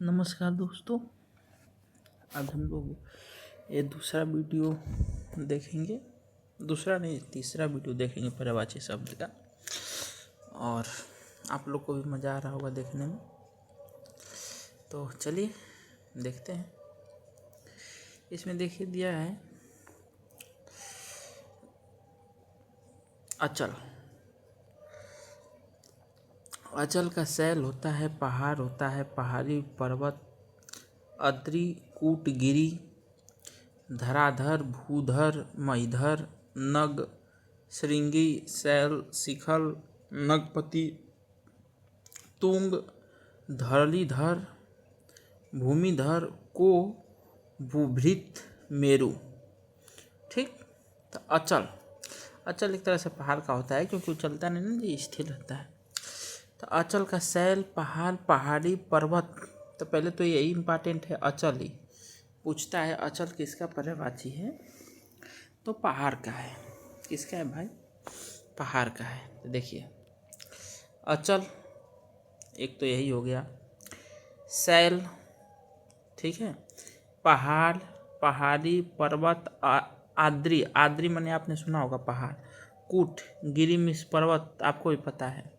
नमस्कार दोस्तों, आज हम लोग ये दूसरा वीडियो देखेंगे। दूसरा नहीं, तीसरा वीडियो देखेंगे पर्यायवाची शब्द का, और आप लोग को भी मज़ा आ रहा होगा देखने में। तो चलिए देखते हैं। इसमें देखिए दिया है अचल। अचल का शैल होता है, पहाड़ होता है, पहाड़ी, पर्वत, अद्रि, कूट, गिरी, धराधर, भूधर, महीधर, नग, श्रृंगी, शैल, शिखल, नगपति, तुंग, धरलीधर, भूमिधर, को, भूभृत, मेरु। ठीक। तो अचल एक तरह से पहाड़ का होता है, क्योंकि वो चलता नहीं ना जी, स्थिर रहता है। तो अचल का शैल, पहाड़, पहाड़ी, पर्वत। तो पहले तो यही इम्पॉर्टेंट है, अचल ही पूछता है। अचल किसका पर्यायवाची है? तो पहाड़ का है। किसका है भाई? पहाड़ का है। तो देखिए अचल एक तो यही हो गया, शैल, ठीक है, पहाड़, पहाड़ी, पर्वत, आद्रि, आद्रि माने आपने सुना होगा पहाड़, कूट, गिरी मीन्स पर्वत, आपको भी पता है,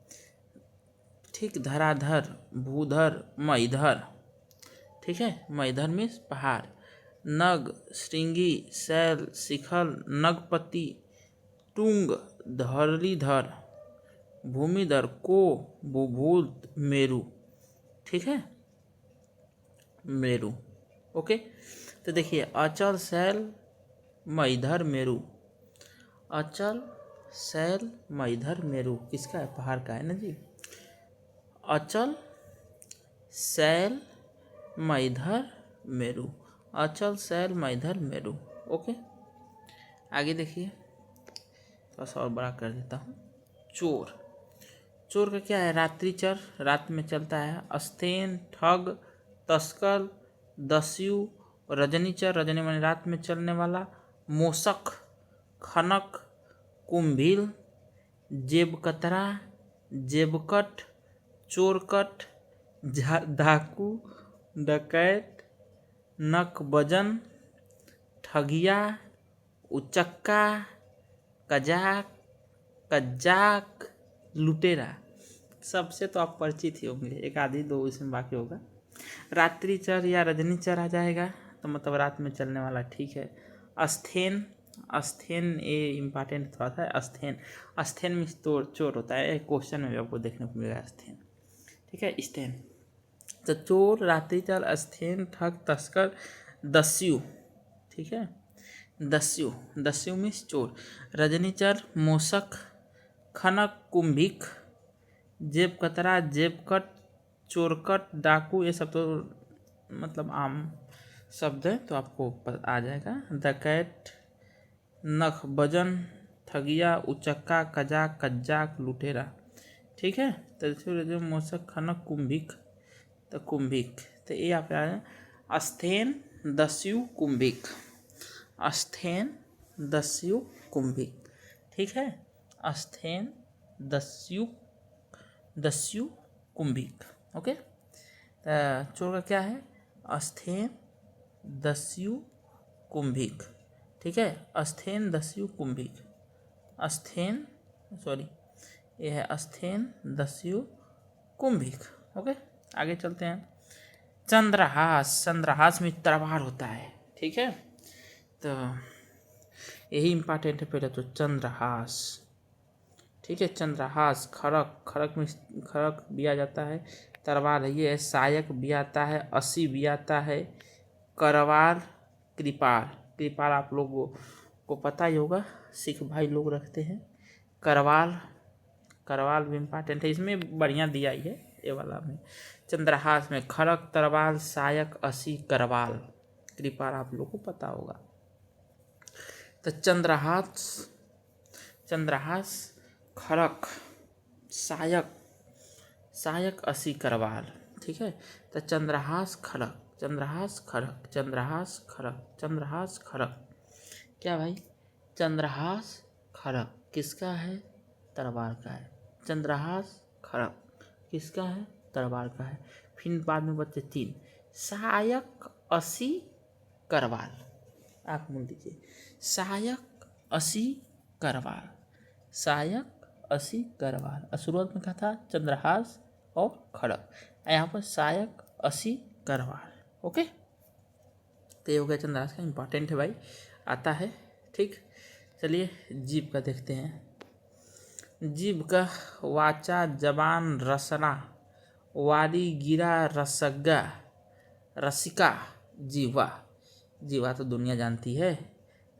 ठीक, धराधर, भूधर, महीधर, ठीक है, महीधर मीन्स पहाड़, नग, श्रृंगी, शैल, शिखल, नगपति, तुंग, धरलीधर, भूमिधर, को, भूभूत, मेरु, ठीक है, मेरु। ओके। तो देखिए अचल, शैल, महीधर, मेरु। अचल, शैल, महीधर, मेरु किसका है? पहाड़ का है ना जी। अचल, शैल, महीधर, मेरु। अचल, शैल, महीधर, मेरु। ओके, आगे देखिए, थोड़ा सा और बड़ा कर देता हूँ। चोर। चोर का क्या है? रात्रिचर, रात में चलता है। अस्तेन, ठग, तस्कर, दस्यु, रजनीचर, रजनी माने रात में चलने वाला, मोसक, खनक, कुंभील, जेबकतरा, जेबकट, चोरकट, डाकू, डकैत, नकबजन, ठगिया, उचक्का, कजाक, कज्जाक, लुटेरा। सबसे तो आप परिचित ही होंगे, एक आधी दो इसमें बाकी होगा। रात्रिचर या रजनीचर आ जाएगा, तो मतलब रात में चलने वाला, ठीक है। अस्तेन, अस्तेन ये इम्पॉर्टेंट थोड़ा सा। अस्तेन, अस्तेन में चोर होता है, क्वेश्चन में भी आपको देखने को मिलेगा अस्तेन, ठीक है। स्तेन तो चोर, रात्रिचर, अस्तेन, ठग, तस्कर, दस्यु, ठीक है, दस्यु, दस्यु मीन्स चोर। रजनीचर, मोसक, खनक, कुंभिक, जेब कतरा, जेबकट, चोरकट, डाकू, ये सब तो मतलब आम शब्द है, तो आपको आ जाएगा। डकैत, नखबजन, ठगिया, उचक्का, कजाक, कज्जाक, लुटेरा, ठीक है। तो मोसक, खनक, कुंभिक, तो कुंभिक, तो ये आप अस्तेन, दस्यु, कुंभिक। अस्तेन, दस्यु, कुंभिक, ठीक है। अस्तेन, दस्यु, दस्यु, कुंभिक। ओके। तो चोर का क्या है? अस्तेन, दस्यु, कुंभिक, ठीक है। अस्तेन, दस्यु, कुंभिक, अस्तेन, सॉरी, ये है अस्तेन, दस्यु, कुंभिक। ओके, आगे चलते हैं। चंद्रहास। चंद्रहास में तलवार होता है, ठीक है। तो यही इम्पॉर्टेंट है पहले तो, चंद्रहास, ठीक है। चंद्रहास, खड़क, खड़क में खड़क भी आ जाता है, तलवार है ये। सायक भी आता है, असी भी आता है, करवार, कृपाल। कृपाल आप लोगों को पता ही होगा, सिख भाई लोग रखते हैं। करवाल, करवाल भी इम्पॉर्टेंट है, इसमें बढ़िया दिया ही है ये वाला में। चंद्रहास में खड़क, तरवाल, सायक, असी, करवाल, कृपाल आप लोग को पता होगा। तो चंद्रहास, चंद्रहास, खड़क, सायक, सायक, असी, करवाल, ठीक है। तो चंद्रहास, खड़क, चंद्रहास, खड़क, चंद्रहास, खड़क, चंद्रहास, खड़क, क्या भाई? चंद्रहास, खड़क किसका है? तलवार का है। चंद्रहास, खड़क किसका है? तलवार का है। फिर बाद में बचे 3, सहायक असी करवाल। आप मूल दीजिए, सहायक असी करवाल, सहायक असी करवाल। और शुरुआत में कहा था चंद्रहास और खड़ग, यहाँ पर सहायक असी करवाल। ओके, तो ये हो गया चंद्रहास का, इम्पॉर्टेंट है भाई, आता है। ठीक, चलिए जीभ का देखते हैं। जीभ का वाचा, जबान, रसना, वारी, गिरा, रसग्गा, रसिका, जीवा। जीवा तो दुनिया जानती है,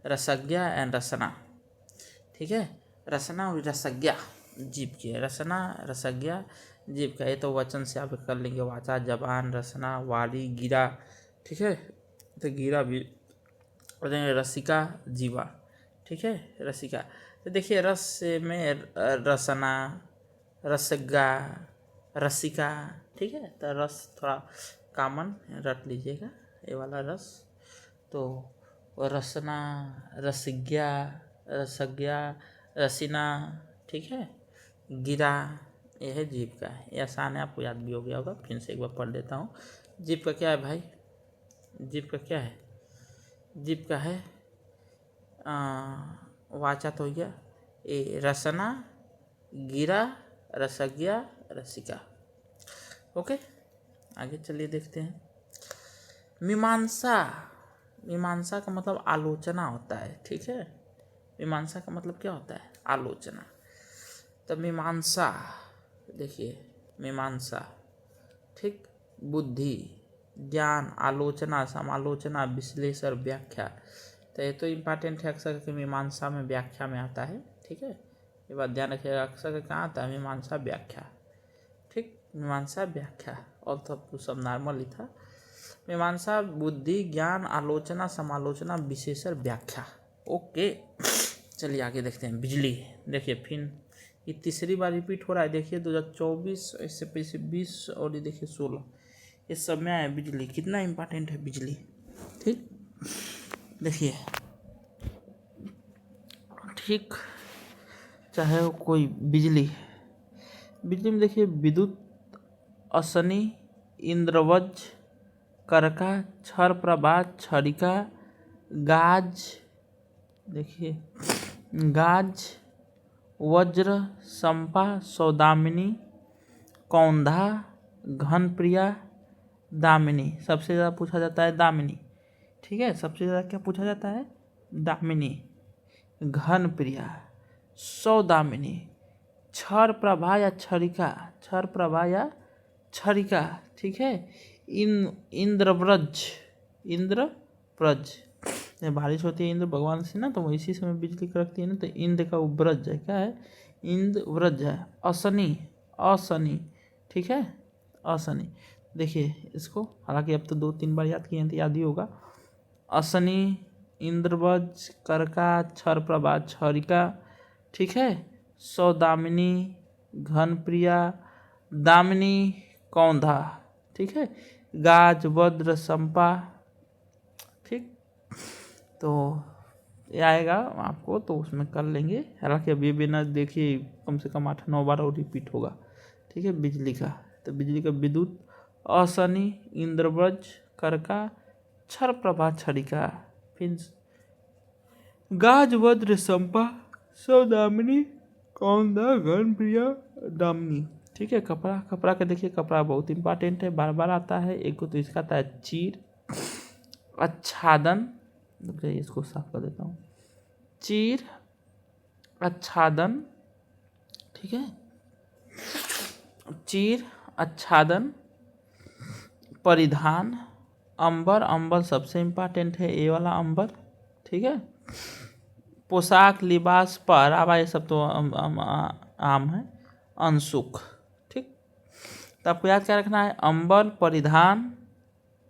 रसज्ञा एंड रसना। ठीक है, रसना और रसज्ञा जीभ की है, रसना रसज्ञा जीभ का। ये तो वचन से आप कर लेंगे, वाचा, जबान, रसना, वारी, गिरा। ठीक है, तो गिरा भी रसिका, जीवा। ठीक है, रसिका। तो देखिए रस में रसना, रसग्गा, रसिका। ठीक है, तो रस थोड़ा कॉमन रट लीजिएगा, ये वाला रस। तो रसना, रसज्ञा, रसज्ञा, रसीना। ठीक है, गिरा, यह है जीभ का। ये आसान है, आपको याद भी हो गया होगा, फिर से एक बार पढ़ देता हूँ। जीभ का क्या है भाई, जीभ का क्या है, जीभ का है वाचा तो हो गया, ए रसना, गिरा, रसज्ञा, रसिका। ओके, आगे चलिए देखते हैं। मीमांसा, मीमांसा का मतलब आलोचना होता है। ठीक है, मीमांसा का मतलब क्या होता है, आलोचना। तो मीमांसा, देखिए मीमांसा, ठीक, बुद्धि, ज्ञान, आलोचना, समालोचना, विश्लेषण, व्याख्या। तो ये तो इम्पॉर्टेंट है, अक्सर कि मीमांसा में व्याख्या में आता है। ठीक है, ये बात ध्यान रखिएगा, अक्सर कहाँ आता है, मीमांसा व्याख्या। ठीक, मीमांसा व्याख्या, और तो सब नॉर्मल ही था। मीमांसा बुद्धि, ज्ञान, आलोचना, समालोचना, विश्लेषण, व्याख्या। ओके, चलिए आगे देखते हैं। बिजली, देखिए फिर ये तीसरी बार रिपीट हो रहा है। देखिए 2024, इससे पीछे 20 और ये देखिए 16, ये सब में आया बिजली। कितना इम्पोर्टेंट है बिजली। ठीक, देखिए, ठीक, चाहे वो कोई बिजली, बिजली में देखिए विद्युत, असनी, इंद्रवज्, करका, क्षर प्रभा, छरिका, गाज, देखिए गाज, वज्र, संपा, सौदामिनी, कौंधा, घनप्रिया, दामिनी। सबसे ज़्यादा पूछा जाता है दामिनी। ठीक है, सबसे ज़्यादा क्या पूछा जाता है, दामिनी, घनप्रिया, सौदामिनी, क्षर प्रभा या छरिका, क्षर प्रभा या छरिका। ठीक है, इंद्रव्रज, इंद्रव्रज, बारिश होती है इंद्र भगवान से ना, तो वो इसी समय बिजली कड़कती है ना, तो इंद्र का व्रज है, क्या है, इंद्रव्रज है। असनी, असनी, ठीक है, असनी। देखिए इसको, हालांकि अब तो 2-3 बार याद किए हैं तो याद ही होगा। असनी, इंद्रवज्, करका, क्षर प्रभा, छरिका। ठीक है, सौदामिनी, घनप्रिया, दामिनी, कौंधा। ठीक है, गाज, वज्र, संपा। ठीक, तो ये आएगा आपको, तो उसमें कर लेंगे। हालांकि अभी भी ना, देखिए कम से कम 8-9 बार और रिपीट होगा। ठीक है, बिजली का, तो बिजली का विद्युत, असनी, इंद्रवज्, करका, क्षर प्रभा, छरिका, फिर गाज, वज्र, संपा, सौदामिनी, कौंधा, घनप्रिया, दामिनी। ठीक है, कपड़ा, कपड़ा का देखिए, कपड़ा बहुत इंपॉर्टेंट है, बार बार आता है। एक को तो इसका आता है चीर, आच्छादन, इसको साफ कर देता हूँ, चीर, आच्छादन। ठीक है, चीर, आच्छादन, परिधान, अंबर, अंबर सबसे इम्पोर्टेंट है, ये वाला अंबर। ठीक है, पोशाक, लिबास, पहरावा, ये सब तो आम है। अंशुक। ठीक, तो आपको याद क्या रखना है, अंबर, परिधान,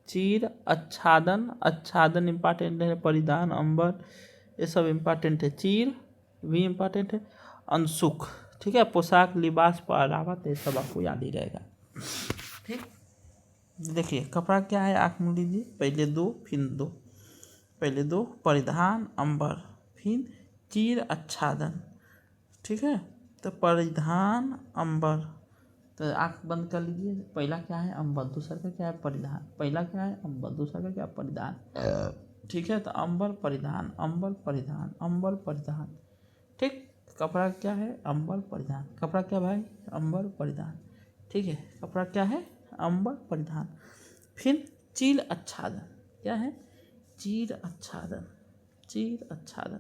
चीर, आच्छादन, आच्छादन इम्पॉर्टेंट है, परिधान, अंबर, ये सब इम्पॉर्टेंट है, चीर भी इम्पॉर्टेंट है, अंशुक। ठीक है, पोशाक, लिबास, पहरावा, तो ये सब आपको याद ही रहेगा। ठीक, देखिए कपड़ा क्या है, आँख मूंद लीजिए, पहले 2 फिर 2, पहले 2 परिधान, अंबर, फिर चीर, आच्छादन। ठीक है, तो परिधान, अंबर, तो आँख बंद कर लीजिए। पहला क्या है अंबर, दूसरा का क्या है परिधान। पहला क्या है अंबर, दूसरा का क्या परिधान। ठीक है, तो अंबर परिधान, अंबर परिधान, अंबर परिधान। ठीक, कपड़ा क्या है अंबर परिधान। कपड़ा क्या भाई अंबर परिधान। ठीक है, कपड़ा क्या है अंबर परिधान। फिर चीर आच्छादन, क्या है चीर आच्छादन, चीर आच्छादन।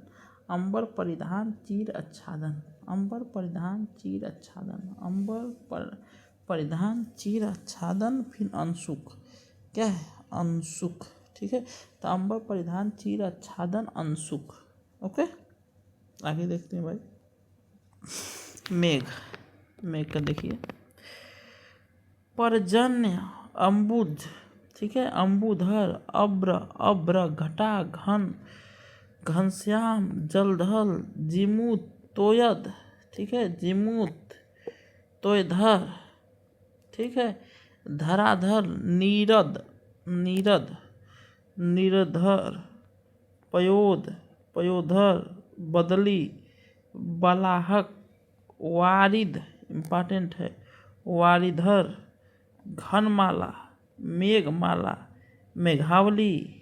अंबर परिधान चीर आच्छादन, अंबर परिधान चीर आच्छादन, अंबर परिधान चीर आच्छादन। फिर अंशुक, क्या है अंशुक। ठीक है, तो अंबर परिधान चीर आच्छादन अंशुक। ओके, आगे देखते हैं भाई। मेघ, मेघ का देखिए पर्जन्य अम्बुज, ठीक है अम्बुधर अब्र अब्र घटा घन घनश्याम जलधर जिमूत तोयद, ठीक है जिमूत तोयधर, ठीक है धराधर नीरद नीरद नीरधर पयोध पयोधर बदली बलाहक वारिद, इम्पॉर्टेंट है वारिधर घनमाला मेघमाला मेघावली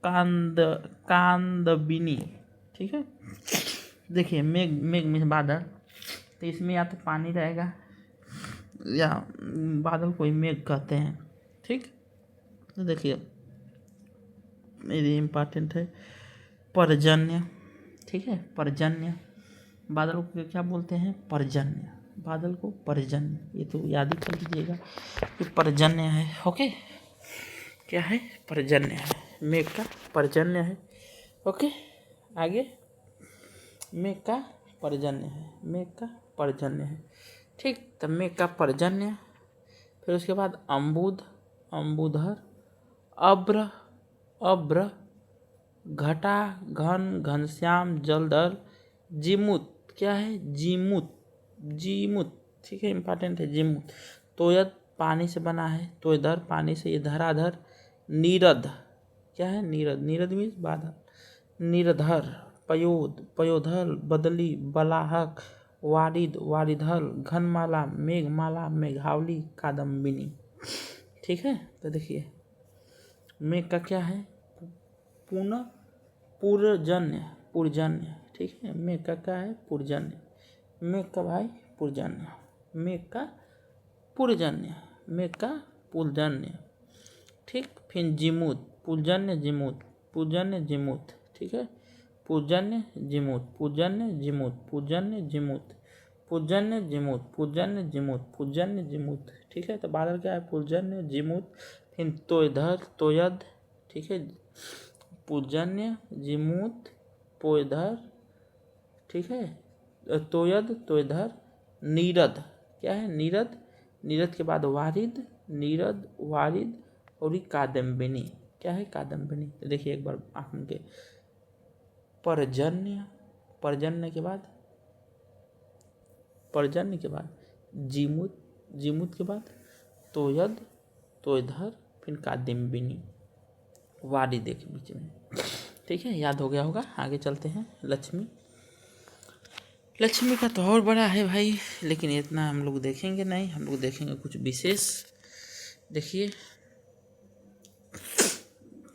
कांदबिनी। ठीक है, देखिए मेघ, मेघ में बादल, तो इसमें या तो पानी रहेगा या बादल को ही मेघ कहते हैं। ठीक, तो देखिए मेरी इम्पॉर्टेंट है पर्जन्य। ठीक है, पर्जन्य, बादल को क्या बोलते हैं पर्जन्य, बादल को पर्जन्य, ये तो याद ही कर लीजिएगा कि पर्जन्य है। ओके, क्या है पर्जन्य है, मेघ का पर्जन्य है। ओके, आगे मेघ का पर्जन्य है, मेघ का पर्जन्य है। ठीक, तब मेघ का पर्जन्य। फिर उसके बाद अम्बुद अम्बुधर अब्र अब्र घटा घन घनश्याम जलधर जिमुत, क्या है जिमुत जिमुत। ठीक है, इम्पॉर्टेंट है जिमुत। तोयद पानी से बना है, तोयधर पानी से, ये धराधर नीरद, क्या है नीरद, नीरद मीन्स बादल, नीरधर पयोध पयोधर बदली बलाहक वारिद वारिधर घनमाला मेघमाला मेघावली कादम्बिनी। ठीक है, तो देखिए मेघ का क्या है पुनः पुरजन्य पुरजन्य। ठीक है, मेघ का क्या है पुरजन्य, मेघ का भाई पुरजन्य, मेघ का पुरजन्य, मेघ का पुरजन्य। ठीक, फिर जिमूत पुरजन्य जिमूत पुरजन्य जिमूत। ठीक है, पुरजन्य जिमूत पुरजन्य जिमूत पुरजन्य जिमूत पुरजन्य जिमूत पुरजन्य जिमूत पुरजन्य जिमूत। ठीक है, तो बादल क्या है पुरजन्य जिमूत। फिर तोयधर तोयद, ठीक है पुरजन्य जिमूत पोयधर, ठीक है तोयद तोयधर नीरद, क्या है नीरद, नीरद के बाद वारिद नीरद वारिद और ये कादम्बिनी, क्या है कादम्बिनी। तो देखिए एक बार आप उनके पर्जन्य, पर्जन्य के बाद पर्जन्य के बाद जिमुत, जिमुत के बाद तोयद तोयधर फिर कादम्बिनी वारिद देखे बीच में। ठीक है, याद हो गया होगा। आगे चलते हैं लक्ष्मी। लक्ष्मी का तो और बड़ा है भाई, लेकिन इतना हम लोग देखेंगे नहीं, हम लोग देखेंगे कुछ विशेष। देखिए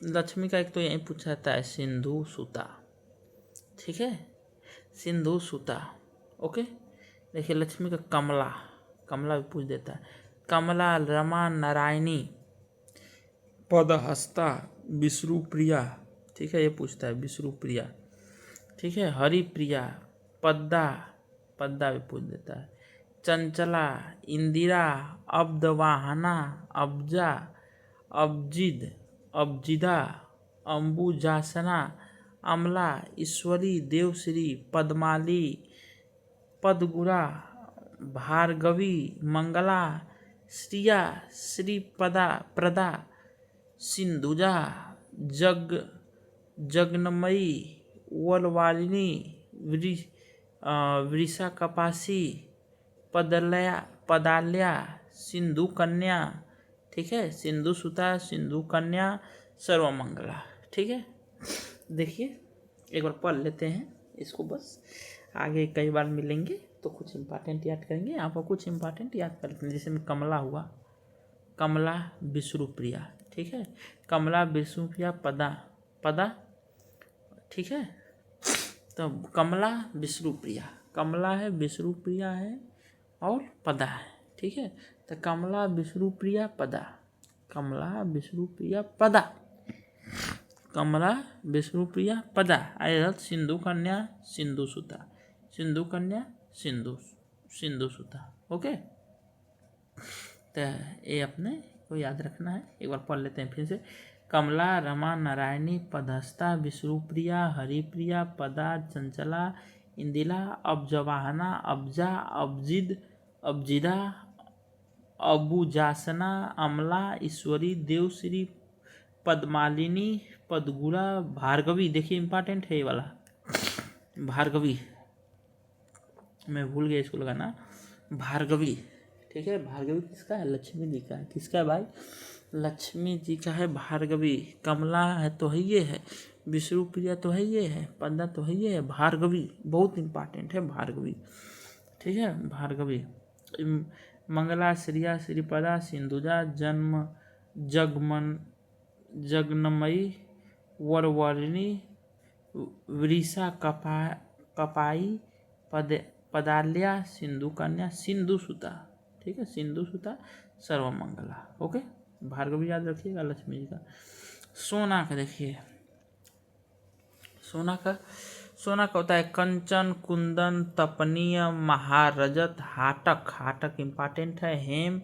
लक्ष्मी का एक तो यही पूछा जाता है सिंधु सुता। ठीक है, सिंधु सुता। ओके, देखिए लक्ष्मी का कमला, कमला भी पूछ देता है कमला रमा नारायणी पदहस्ता विष्णुप्रिया। ठीक है, ये पूछता है विष्णुप्रिया। ठीक है, हरिप्रिया पद्दा, पद्दा भी पूछ देता है चंचला इंदिरा अब्दवाहना अब्जा अब्जिद अब्जिदा अम्बुजासना अमला ईश्वरी देवश्री पद्माली पदगुरा भार्गवी मंगला श्रिया श्रीपदा प्रदा सिंधुजा जगनमयी वलवालिनी वृषा कपासी पदलया पदाल्या सिंधु कन्या। ठीक है, सिंधु सुता सिंधु कन्या सर्वमंगला। ठीक है, देखिए एक बार पढ़ लेते हैं इसको, बस आगे कई बार मिलेंगे। तो कुछ इम्पॉर्टेंट याद करेंगे, यहाँ पर कुछ इम्पॉर्टेंट याद कर लेते हैं। जैसे में कमला हुआ, कमला विष्णुप्रिया, ठीक है, कमला विष्णुप्रिया पदा, पदा, ठीक है। तो कमला विष्णुप्रिया, कमला है, विष्णुप्रिया है और पदा है, ठीक है। तो कमला विष्णुप्रिया पदा, कमला विष्णुप्रिया पदा, कमला विष्णुप्रिया पदा। आयरथ सिंधु कन्या सिंधु सुता, सिंधु कन्या सिंधु सिंधु सुता, ओके। तो ये अपने को याद रखना है। एक बार पढ़ लेते हैं फिर से। कमला रमा नारायणी पदस्था विष्णुप्रिया हरिप्रिया पदा चंचला इंदिला अब्जवाहना अब्जा अब्जिद अब्जिदा अबुजासना अमला ईश्वरी देवश्री पद्मालिनी पदगुड़ा भार्गवी। देखिए इंपॉर्टेंट है ये वाला, भार्गवी, मैं भूल गया इसको लगाना, भार्गवी, ठीक है। भार्गवी किसका है? लक्ष्मी जी का है। किसका है भाई? लक्ष्मी जी का है भार्गवी। कमला है तो है ये है, विष्णुप्रिया तो है ये है, पदा तो है ये है, भार्गवी बहुत इंपॉर्टेंट है भार्गवी, ठीक है। भार्गवी। मंगला श्रिया श्रीपदा सिंधुजा जन्म जगमन जगनमयी वरवरिणी वृषा कपाई पदाल्या सिंधु कन्या सिंधु सुता, ठीक है, सिंधु सुता सर्वमंगला, ओके। भार्गवी याद रखिएगा लक्ष्मी जी का। सोना का देखिए, सोना का होता है कंचन कुंदन तपनीय महारजत हाटक, हाटक इंपॉर्टेंट है। हेम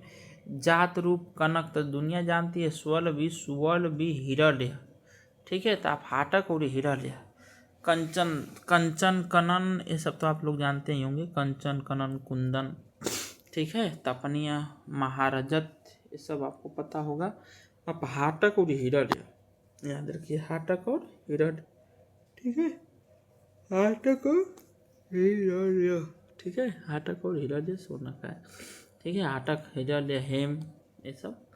जात रूप कनक, तो दुनिया जानती है। स्वल भी सुवल भी हिरण्य, ठीक है। तो आप हाटक और हिरण्य। कंचन, कंचन कनन, ये सब तो आप लोग जानते ही होंगे, कंचन कनन कुंदन, ठीक है। तपनीय महारजत, ये सब आपको पता होगा। आप हाटक और हिरण्य याद रखिए, हाटक और हिरण्य, ठीक है, हाटक और हिरण्य, ठीक है। हाटक और हिरण्य सोना का है, ठीक है। हाटक हिरण्य हेम ये सब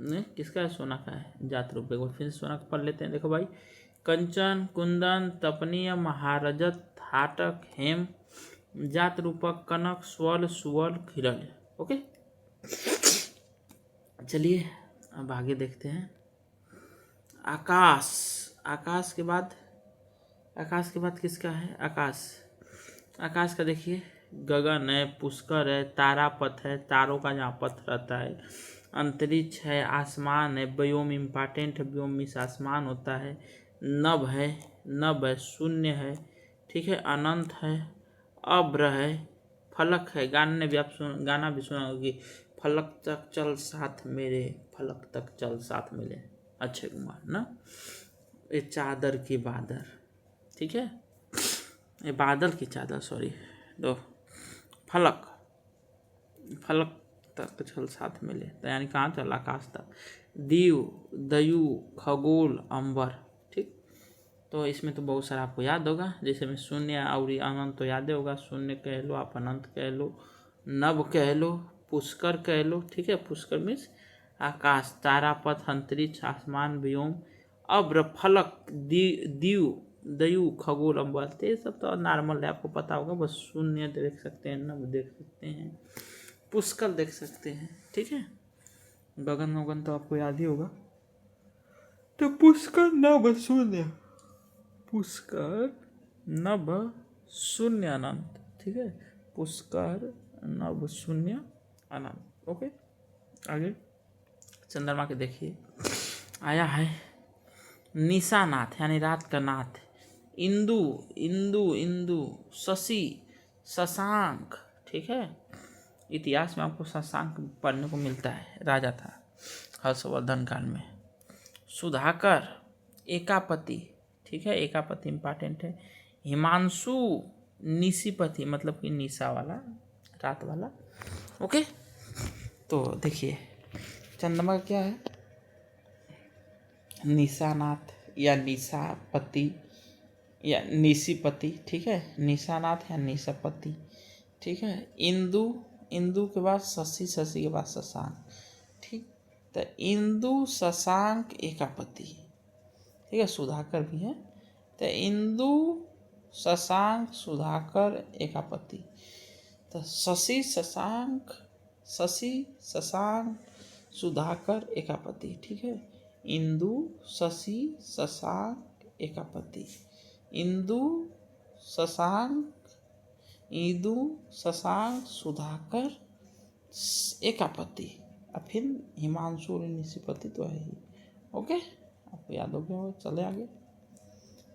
ने किसका है? सोना का है, जात रूप। एक बार फिर सोना का पढ़ लेते हैं। देखो भाई, कंचन कुंदन तपनीय महारजत हाटक हेम जात रूपक कनक स्वल सुवल हिरण्य, ओके। चलिए अब आगे देखते हैं। आकाश, आकाश के बाद किसका है? आकाश, आकाश का देखिए, गगन है, पुष्कर है, तारापथ है, तारों का जहाँ पथ रहता है, अंतरिक्ष है, आसमान है, व्योम इम्पॉर्टेंट है, व्योम मीन्स आसमान होता है, नभ है, शून्य है, ठीक है, अनंत है, अब्र है, फलक है। गाना भी सुना होगी, फलक तक चल साथ मेरे, फलक तक चल साथ मेरे, अक्षय कुमार ना। ये चादर की बादर, ठीक है, ये बादल की चादर, सॉरी, दो फलक, फलक तक चल साथ मिले, तो यानी कहाँ चल? आकाश तक। दीव दयु खगोल अंबर, ठीक। तो इसमें तो बहुत सारा आपको याद होगा, जैसे में शून्य और अनंत तो याद होगा। शून्य कह लो, आप अनंत कह लो, नभ कह लो, पुष्कर कह लो, ठीक है। पुष्कर मीन्स आकाश, तारापथ, अंतरिक्ष, आसमान, व्योम, अब्र, फलक, दीव दयु खगोल अंबर, तो ये सब तो नॉर्मल है, आपको पता होगा। बस शून्य देख सकते हैं, नभ देख सकते हैं, पुष्कर देख सकते हैं, ठीक है। गगन वगन तो आपको याद ही होगा। तो पुष्कर नभ शून्य, पुष्कर नभ शून्य अनंत, ठीक है। पुष्कर नभ शून्य अनंत, ओके। आगे चंद्रमा के देखिए, आया है निशानाथ यानी रात का नाथ, इंदु इंदु इंदु, शशि शशांक, ठीक है। इतिहास में आपको शशांक पढ़ने को मिलता है, राजा था हर्षवर्धन काल में। सुधाकर एकापति, ठीक है, एकापति इंपॉर्टेंट है। हिमांशु निशिपति, मतलब कि निशा वाला, रात वाला, ओके। तो देखिए चंद्रमा क्या है? निशानाथ या निशापति या निशिपति, ठीक है। निशानाथ या निशापति, ठीक है। इंदु, इंदु के बाद शशि, शशि के बाद शशांक, ठीक। तो इंदु शशांक एकापति, ठीक है। सुधाकर भी है। तो इंदु शशांक सुधाकर एकापति। तो शशि शशांक सुधाकर एकापति, ठीक है। इंदु शशि शशांक एकापति, इंदु शशांक सुधाकर एकापति। अब फिर हिमांशु और निशिपति तो है ही। ओके, आपको याद हो गया। चले आगे।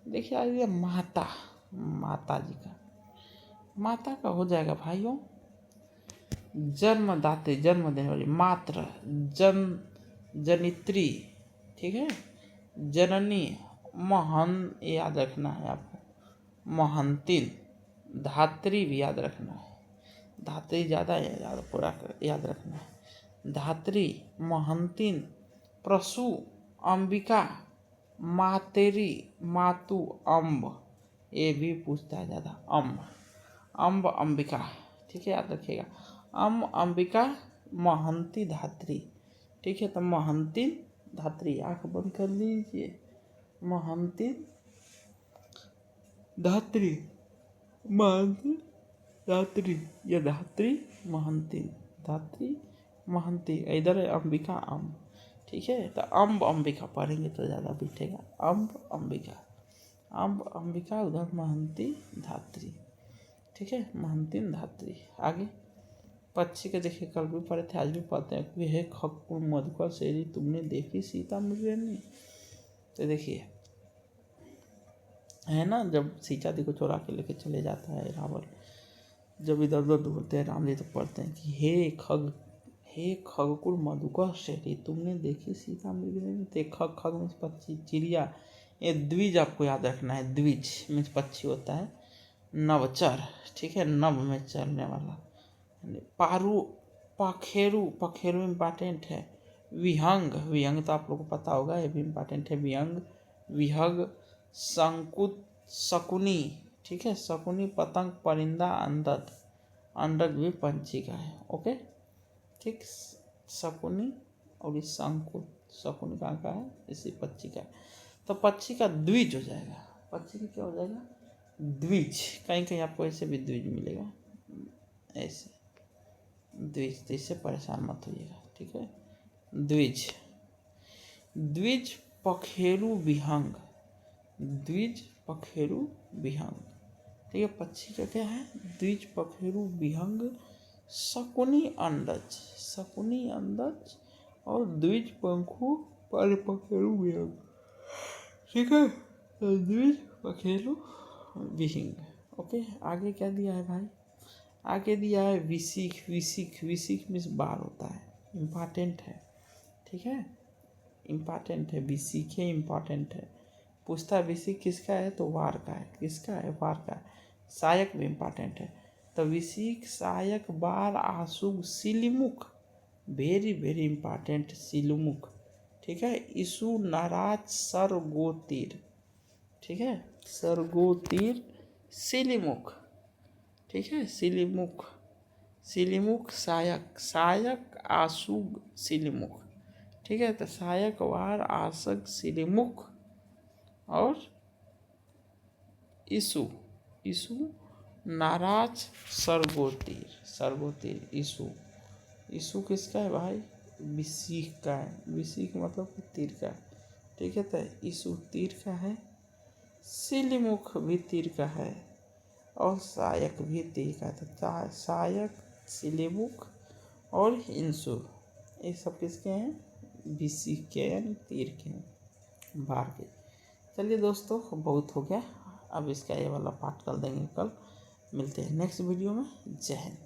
देखिए आगे माता जी का। माता का हो जाएगा भाइयों जन्मदात्री, जन्म देने वाली, मात्र, जनित्री, ठीक है। जननी, ये याद रखना है आपको, महंतिन। धात्री भी याद रखना है, धात्री ज़्यादा पूरा याद रखना है। धात्री, महंतिन, प्रसू, अंबिका, मातेरी, मातु, अम्ब। ये भी पूछता है ज़्यादा, अम्ब अंबिका, ठीक है, याद रखिएगा। अंबिका, महंती, धात्री, ठीक है। तो महंती धात्री, आंख बंद कर लीजिए। महंती धात्री, महंती धात्री, या धात्री महंती, इधर है अंबिका अम्ब, ठीक है। तो अम्ब अंबिका पढ़ेंगे तो ज़्यादा बिठेगा। अम्ब अंबिका, उधर महंती धात्री, ठीक है, महंती धात्री। आगे पक्षी के देखिए, कल भी पढ़े थे, आज भी पढ़ते हैं। क्योंकि है खक्कुर मधुकर शेरी तुमने देखी सीता मिलने। तो देखिए है ना, जब सीता जी को चुरा के लेके चले जाता है रावण, जब इधर उधर ढूंढते हैं राम जी, तो पढ़ते हैं कि हे खगकुल मधुकर शेरी तुमने देखी सीता मिलने। तो खग मीन्स पक्षी, चिड़िया। ये द्विज आपको याद रखना है, द्विज मीन्स पक्षी होता है। नवचर, ठीक है, नव में चलने वाला। पारू, पखेरु इम्पॉर्टेंट है। विहंग तो आप लोगों को पता होगा, ये भी इम्पॉर्टेंट है। विहग, शकुनी, ठीक है, शकुनी, पतंग, परिंदा, अंडर भी पंछी का है। ओके, ठीक, शकुनी और इस शकुनी कहाँ का है, इसी पक्षी का। तो पक्षी का द्विज हो जाएगा, पक्षी का क्या हो जाएगा, द्विज। कहीं आपको ऐसे भी द्विज मिलेगा, ऐसे द्विज, तो इससे परेशान मत होइएगा, ठीक है। द्विज पखेरु विहंग, द्विज पखेरु विहंग, ठीक है। पक्षी का क्या है, द्विज पखेरु विहंग, शकुनी अंडज और द्विज पंखु पर पखेरु विहंग, ठीक है। द्विज पखेरु विहंग। ओके, आगे क्या दिया है भाई, आगे दिया है विसिख मीन्स बार होता है, इम्पॉर्टेंट है, ठीक है, इम्पॉर्टेंट है। विसिखे इम्पॉर्टेंट है। पूछता है विसिख किसका है, तो वार का है। किसका है, वार का है। सायक भी इम्पॉर्टेंट है। तो विसिख, सायक, बार, आशुग, सिलिमुख, वेरी वेरी इम्पॉर्टेंट, सिलमुख, ठीक है। ईसु, नाराज, सरगोतीर, ठीक है, सरगोतीर, सिलिमुख, ठीक है, सिलिमुख, सायक, आशुग, सिलिमुख, ठीक है। तो सायक, वार, आशक, सिलिमुख और ईसु, नाराज, सरगोतीर, ईसु किसका है भाई, विसिख का है। विसिख मतलब तीर का, ठीक है। तो ईसु तीर का है, सिलिमुख भी तीर का है और सायक भी तीर का था। सायक, सिलिमुख और इंसु, ये सब किसके हैं, विसिख के यानी तीर के हैं, बार के। चलिए दोस्तों, बहुत हो गया, अब इसका ये वाला पार्ट कर देंगे कल। मिलते हैं नेक्स्ट वीडियो में। जय हिंद।